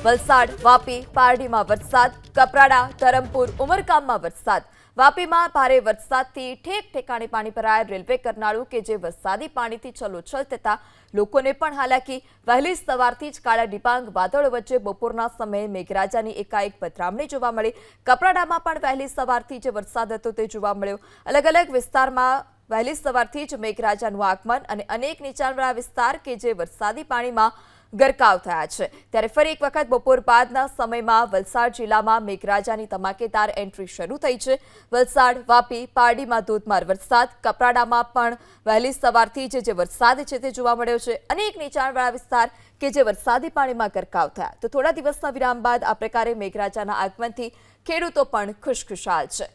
વલસાડ, વાપી, પારડીમાં વરસાદ, કપરાડા, ધરમપુર, ઉમરગામમાં વરસાદ. વાપીમાં ભારે વરસાદથી ઠેક ઠેકાણે પાણી ભરાયા. રેલવે કરનાળું કે જે વરસાદી પાણીથી છલોછલ થતા લોકોને પણ હાલાકી. વહેલી સવારથી જ કાળા ડિબાંગ વાદળો વચ્ચે બપોરના સમયે મેઘરાજાની એકાએક પધરામણી જોવા મળી. કપરાડામાં પણ વહેલી સવારથી જે વરસાદ હતો તે જોવા મળ્યો. અલગ અલગ વિસ્તારમાં વહેલી સવારથી જ મેઘરાજાનું આગમન અને અનેક નીચાણવાળા વિસ્તાર કે જે વરસાદી પાણીમાં ગરકાવ થયા છે. ત્યારે ફરી એક વખત બપોર બાદના સમયમાં વલસાડ જિલ્લામાં મેઘરાજાની ધમાકેદાર એન્ટ્રી શરૂ થઈ છે. વલસાડ, વાપી, પારડીમાં ધોધમાર વરસાદ, કપરાડામાં પણ વહેલી સવારથી જે વરસાદ છે તે જોવા મળ્યો છે. અનેક નીચાણવાળા વિસ્તાર કે જે વરસાદી પાણીમાં ગરકાવ થયા. તો થોડા દિવસના વિરામ બાદ આ પ્રકારે મેઘરાજાના આગમનથી ખેડૂતો પણ ખુશખુશાલ છે.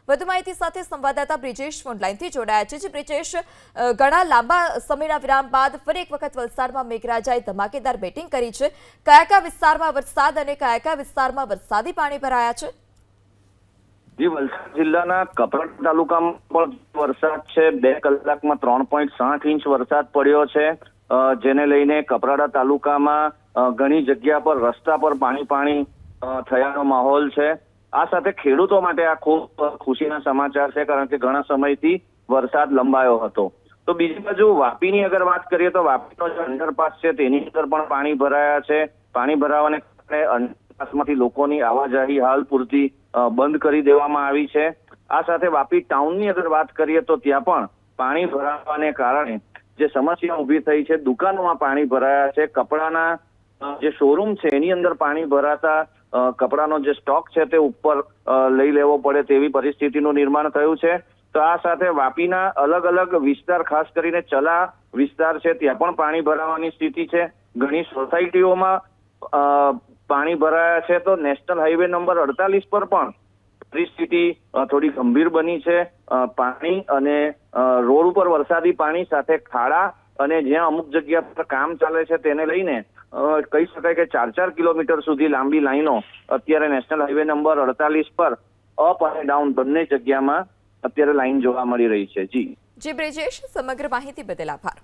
વધુ માહિતી સાથે સંવાદદાતા બ્રિજેશ ફોનલાઈનથી જોડાયા છે. બ્રિજેશ, ઘણા લાંબા સમયના વિરામ બાદ ફરી એક વખત વલસાડમાં મેઘરાજાએ ધમાકેદાર બેટિંગ કરી છે. કયા કયા વિસ્તારમાં વરસાદ અને કયા કયા વિસ્તારમાં વરસાદી પાણી ભરાયા છે? જી, વલસાડ જિલ્લાના કપરાડા તાલુકામાં પણ વરસાદ છે. 2 કલાકમાં 3.8 ઇંચ વરસાદ પડ્યો છે, જેને લઈને કપરાડા તાલુકામાં ઘણી જગ્યા પર રસ્તા પર પાણી થયાનો માહોલ છે. આ સાથે ખેડૂતો માટે આ ખૂબ ખુશીના સમાચાર છે, કારણ કે ઘણા સમયથી વરસાદ લંબાયો હતો. તો બીજી બાજુ વાપીની અગર વાત કરીએ તો વાપીનો જે અંડરપાસ છે તેની અંદર પણ પાણી ભરાયા છે. પાણી ભરાવાને કારણે અંડરપાસમાંથી લોકોની આવાજાહી હાલ પૂરતી બંધ કરી દેવામાં આવી છે. આ સાથે વાપી ટાઉનની અગર વાત કરીએ તો ત્યાં પણ પાણી ભરાવાને કારણે જે સમસ્યા ઊભી થઈ છે, દુકાનોમાં પાણી ભરાયા છે. કપડાના જે શોરૂમ છે એની અંદર પાણી ભરાતા કપડાનો જે સ્ટોક છે તે ઉપર લઈ લેવો પડે તેવી પરિસ્થિતિનું નિર્માણ થયું છે. તો આ સાથે વાપીના અલગ અલગ વિસ્તાર, ખાસ કરીને ચલા વિસ્તાર છે, ત્યાં પણ પાણી ભરાવાની સ્થિતિ છે. ઘણી સોસાયટીઓમાં પાણી ભરાયા છે. તો નેશનલ હાઈવે નંબર 48 પર પણ પરિસ્થિતિ થોડી ગંભીર બની છે. પાણી અને રોડ ઉપર વરસાદી પાણી સાથે ખાડા અને જ્યાં અમુક જગ્યા પર કામ ચાલે છે તેને લઈને કહી શકાય કે 4-4 કિલોમીટર સુધી લાંબી લાઈનો અત્યારે નેશનલ હાઈવે નંબર 48 પર અપ અને ડાઉન બંને જગ્યામાં અત્યારે લાઈન જોવા મળી રહી છે. જી બ્રિજેશ, સમગ્ર માહિતી બદલ આભાર.